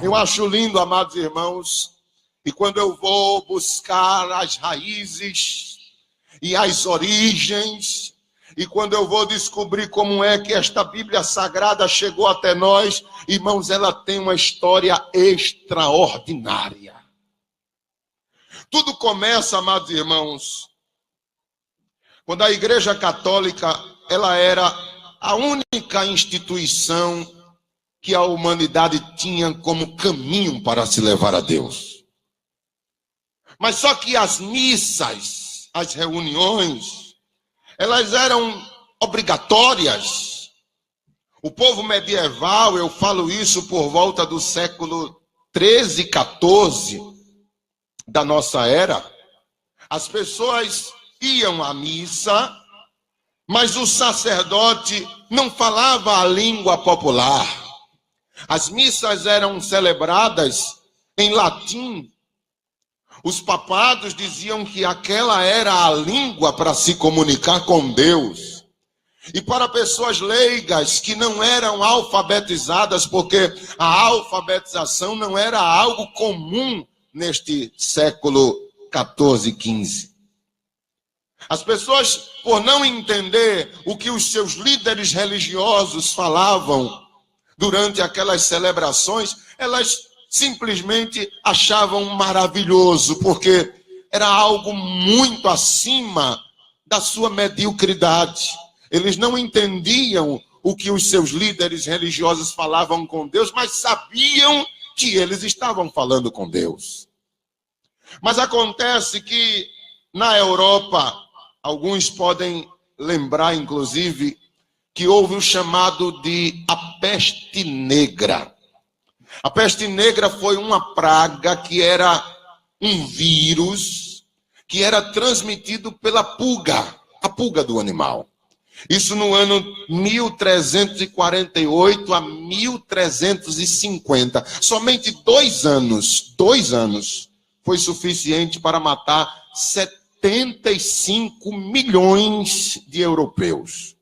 Eu acho lindo, amados irmãos, e quando eu vou buscar as raízes e as origens, e quando eu vou descobrir como é que esta Bíblia Sagrada chegou até nós, irmãos, ela tem uma história extraordinária. Tudo começa, amados irmãos, quando a Igreja Católica, ela era a única instituição que a humanidade tinha como caminho para se levar a Deus. Mas só que as missas, as reuniões, elas eram obrigatórias. O povo medieval, eu falo isso por volta do século 13 e 14 da nossa era, as pessoas iam à missa, mas o sacerdote não falava a língua popular. As missas eram celebradas em latim. Os papados diziam que aquela era a língua para se comunicar com Deus. E para pessoas leigas que não eram alfabetizadas, porque a alfabetização não era algo comum neste século 14 e 15. As pessoas, por não entender o que os seus líderes religiosos falavam durante aquelas celebrações, elas simplesmente achavam maravilhoso, porque era algo muito acima da sua mediocridade. Eles não entendiam o que os seus líderes religiosos falavam com Deus, mas sabiam que eles estavam falando com Deus. Mas acontece que na Europa, alguns podem lembrar, inclusive, que houve o chamado de a peste negra. A peste negra foi uma praga que era um vírus que era transmitido pela pulga, a pulga do animal. Isso no ano 1348 a 1350. Somente 2 anos foi suficiente para matar 75 milhões de europeus.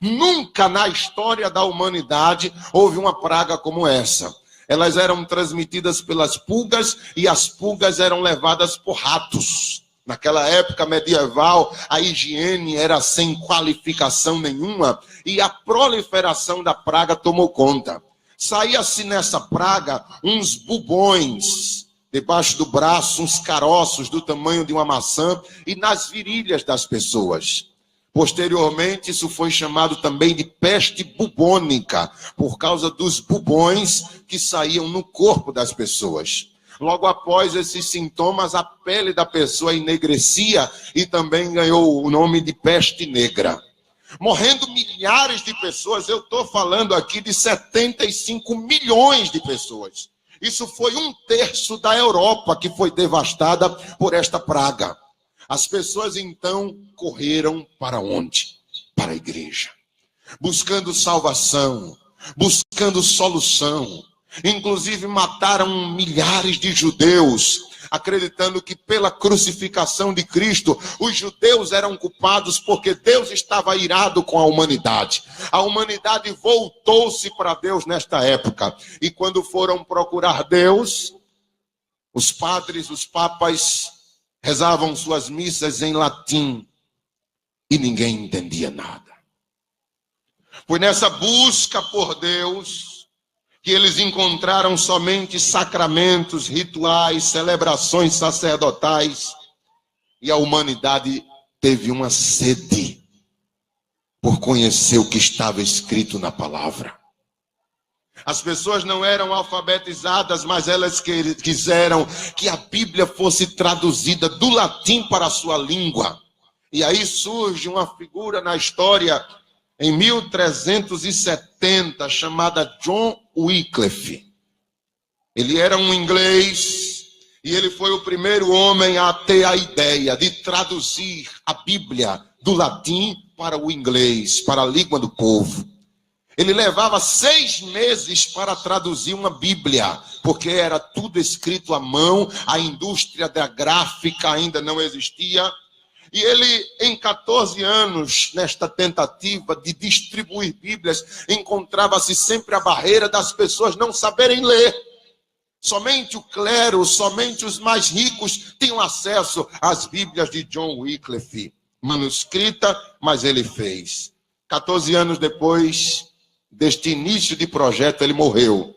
Nunca na história da humanidade houve uma praga como essa. Elas eram transmitidas pelas pulgas e as pulgas eram levadas por ratos. Naquela época medieval, a higiene era sem qualificação nenhuma e a proliferação da praga tomou conta. Saía-se nessa praga uns bubões debaixo do braço, uns caroços do tamanho de uma maçã e nas virilhas das pessoas. Posteriormente, isso foi chamado também de peste bubônica, por causa dos bubões que saíam no corpo das pessoas. Logo após esses sintomas, a pele da pessoa enegrecia e também ganhou o nome de peste negra. Morrendo milhares de pessoas, eu estou falando aqui de 75 milhões de pessoas. Isso foi 1/3 da Europa que foi devastada por esta praga. As pessoas então correram para onde? Para a igreja. Buscando salvação, buscando solução. Inclusive mataram milhares de judeus, acreditando que pela crucificação de Cristo, os judeus eram culpados porque Deus estava irado com a humanidade. A humanidade voltou-se para Deus nesta época. E quando foram procurar Deus, os padres, os papas, rezavam suas missas em latim e ninguém entendia nada. Foi nessa busca por Deus que eles encontraram somente sacramentos, rituais, celebrações sacerdotais, e a humanidade teve uma sede por conhecer o que estava escrito na palavra. As pessoas não eram alfabetizadas, mas elas quiseram que a Bíblia fosse traduzida do latim para a sua língua. E aí surge uma figura na história, em 1370, chamada John Wycliffe. Ele era um inglês e ele foi o primeiro homem a ter a ideia de traduzir a Bíblia do latim para o inglês, para a língua do povo. Ele levava 6 meses para traduzir uma Bíblia, porque era tudo escrito à mão, a indústria da gráfica ainda não existia. E ele, em 14 anos, nesta tentativa de distribuir Bíblias, encontrava-se sempre a barreira das pessoas não saberem ler. Somente o clero, somente os mais ricos tinham acesso às Bíblias de John Wycliffe, manuscrita, mas ele fez. 14 anos depois deste início de projeto, ele morreu.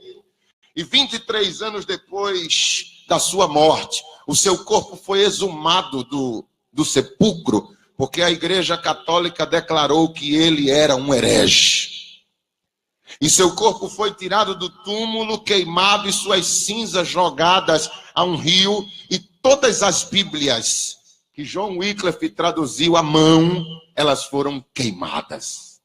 E 23 anos depois da sua morte, o seu corpo foi exumado do sepulcro, porque a Igreja Católica declarou que ele era um herege. E seu corpo foi tirado do túmulo, queimado, e suas cinzas jogadas a um rio. E todas as Bíblias que John Wycliffe traduziu à mão, elas foram queimadas.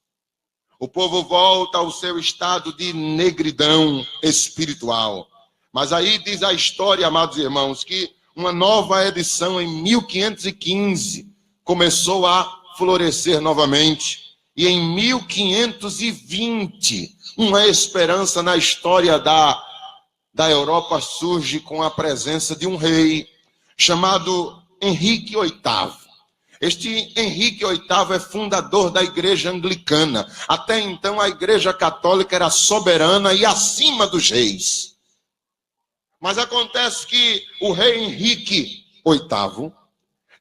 O povo volta ao seu estado de negridão espiritual. Mas aí diz a história, amados irmãos, que uma nova edição em 1515 começou a florescer novamente. E em 1520, uma esperança na história da Europa surge com a presença de um rei chamado Henrique VIII. Este Henrique VIII é fundador da Igreja Anglicana. Até então a Igreja Católica era soberana e acima dos reis. Mas acontece que o rei Henrique VIII,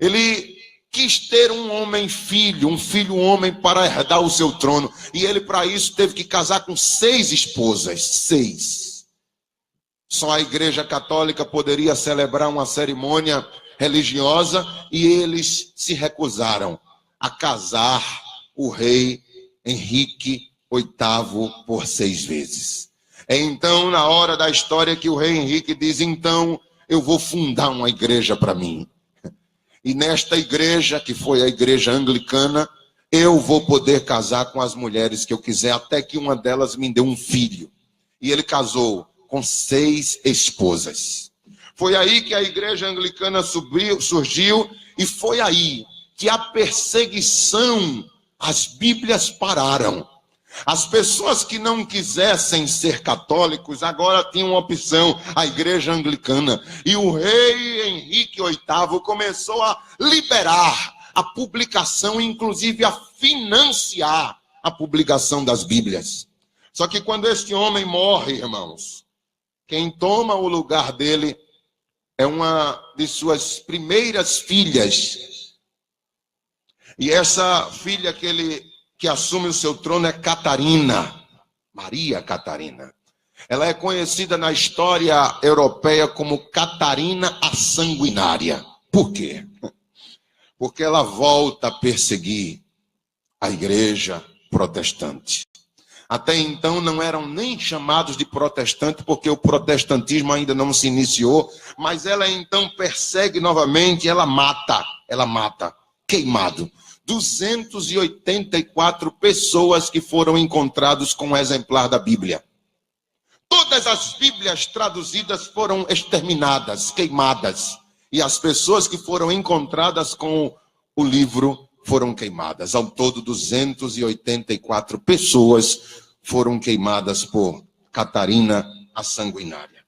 ele quis ter um filho homem para herdar o seu trono. E ele, para isso, teve que casar com 6 esposas. 6. Só a Igreja Católica poderia celebrar uma cerimônia religiosa e eles se recusaram a casar o rei Henrique VIII por 6 vezes. É então, na hora da história, que o rei Henrique diz: então eu vou fundar uma igreja para mim. E nesta igreja, que foi a Igreja Anglicana, eu vou poder casar com as mulheres que eu quiser, até que uma delas me deu um filho. E ele casou com 6 esposas. Foi aí que a Igreja Anglicana surgiu, e foi aí que a perseguição às Bíblias pararam. As pessoas que não quisessem ser católicos agora tinham uma opção, a Igreja Anglicana. E o rei Henrique VIII começou a liberar a publicação, inclusive a financiar a publicação das Bíblias. Só que quando este homem morre, irmãos, quem toma o lugar dele é uma de suas primeiras filhas. E essa filha que assume o seu trono é Catarina, Maria Catarina. Ela é conhecida na história europeia como Catarina a Sanguinária. Por quê? Porque ela volta a perseguir a igreja protestante. Até então não eram nem chamados de protestante, porque o protestantismo ainda não se iniciou, mas ela então persegue novamente, ela mata, queimado. 284 pessoas que foram encontradas com um exemplar da Bíblia. Todas as Bíblias traduzidas foram exterminadas, queimadas. E as pessoas que foram encontradas com o livro foram queimadas. Ao todo, 284 pessoas foram queimadas por Catarina a Sanguinária.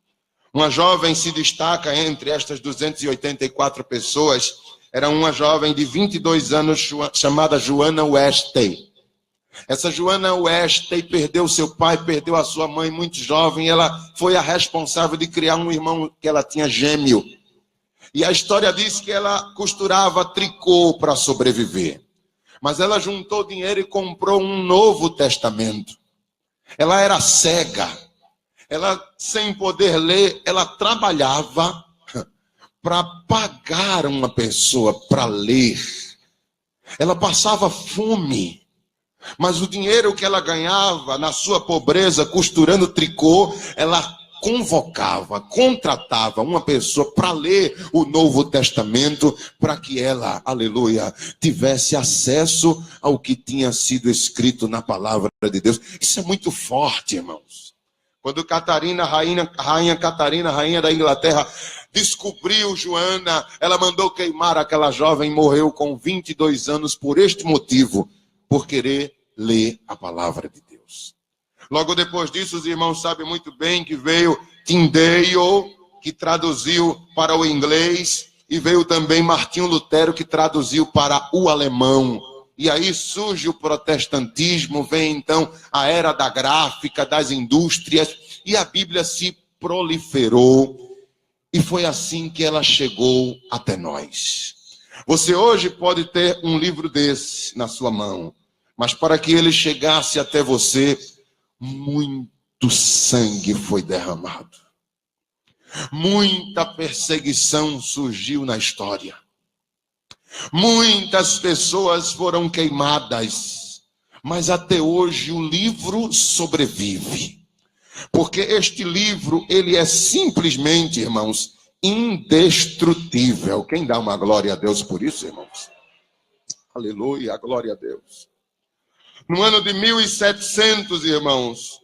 Uma jovem se destaca entre estas 284 pessoas. Era uma jovem de 22 anos chamada Joana Wesley. Essa Joana Wesley perdeu seu pai, perdeu a sua mãe muito jovem. Ela foi a responsável de criar um irmão que ela tinha gêmeo. E a história diz que ela costurava tricô para sobreviver. Mas ela juntou dinheiro e comprou um Novo Testamento. Ela era cega. Ela, sem poder ler, ela trabalhava para pagar uma pessoa para ler. Ela passava fome. Mas o dinheiro que ela ganhava na sua pobreza, costurando tricô, ela contratava uma pessoa para ler o Novo Testamento, para que ela, aleluia, tivesse acesso ao que tinha sido escrito na palavra de Deus. Isso é muito forte, irmãos. Quando Catarina, rainha Catarina, rainha da Inglaterra, descobriu Joana, ela mandou queimar aquela jovem, morreu com 22 anos por este motivo, por querer ler a palavra de Deus. Logo depois disso, os irmãos sabem muito bem que veio Tyndale, que traduziu para o inglês, e veio também Martinho Lutero, que traduziu para o alemão. E aí surge o protestantismo, vem então a era da gráfica, das indústrias, e a Bíblia se proliferou, e foi assim que ela chegou até nós. Você hoje pode ter um livro desse na sua mão, mas para que ele chegasse até você, muito sangue foi derramado. Muita perseguição surgiu na história. Muitas pessoas foram queimadas, mas até hoje o livro sobrevive. Porque este livro, ele é simplesmente, irmãos, indestrutível. Quem dá uma glória a Deus por isso, irmãos? Aleluia, glória a Deus. No ano de 1700, irmãos,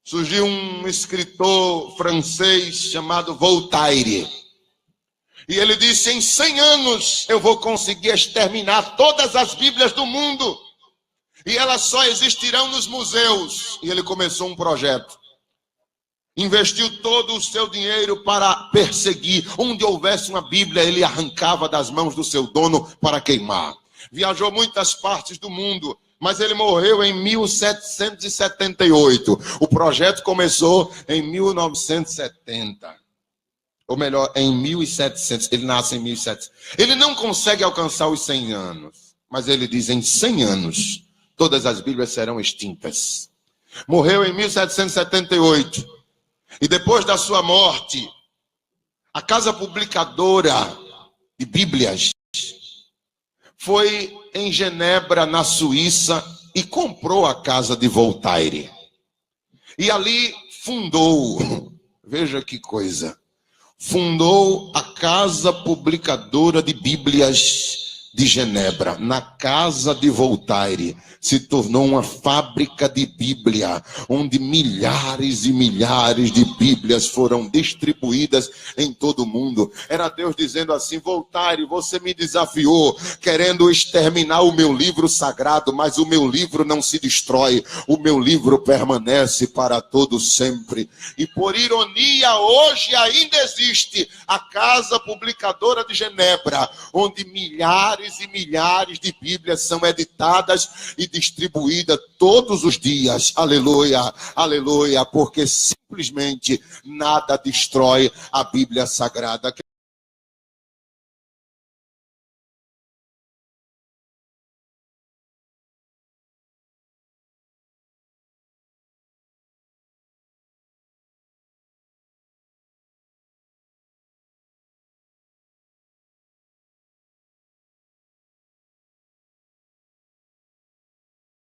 surgiu um escritor francês chamado Voltaire. E ele disse: em 100 anos eu vou conseguir exterminar todas as Bíblias do mundo. E elas só existirão nos museus. E ele começou um projeto. Investiu todo o seu dinheiro para perseguir. Onde houvesse uma Bíblia, ele arrancava das mãos do seu dono para queimar. Viajou muitas partes do mundo, mas ele morreu em 1778. O projeto começou em 1970. Ou melhor, em 1700. Ele nasce em 1700. Ele não consegue alcançar os 100 anos. Mas ele diz: em 100 anos, todas as Bíblias serão extintas. Morreu em 1778. E depois da sua morte, a casa publicadora de Bíblias foi em Genebra, na Suíça, e comprou a casa de Voltaire. E ali fundou, veja que coisa, fundou a casa publicadora de Bíblias de Genebra. Na casa de Voltaire se tornou uma fábrica de Bíblia, onde milhares e milhares de Bíblias foram distribuídas em todo o mundo. Era Deus dizendo assim: Voltaire, você me desafiou, querendo exterminar o meu livro sagrado, mas o meu livro não se destrói, o meu livro permanece para todo sempre. E por ironia, hoje ainda existe a casa publicadora de Genebra, onde milhares e milhares de Bíblias são editadas e distribuída todos os dias. Aleluia, aleluia, porque simplesmente nada destrói a Bíblia Sagrada.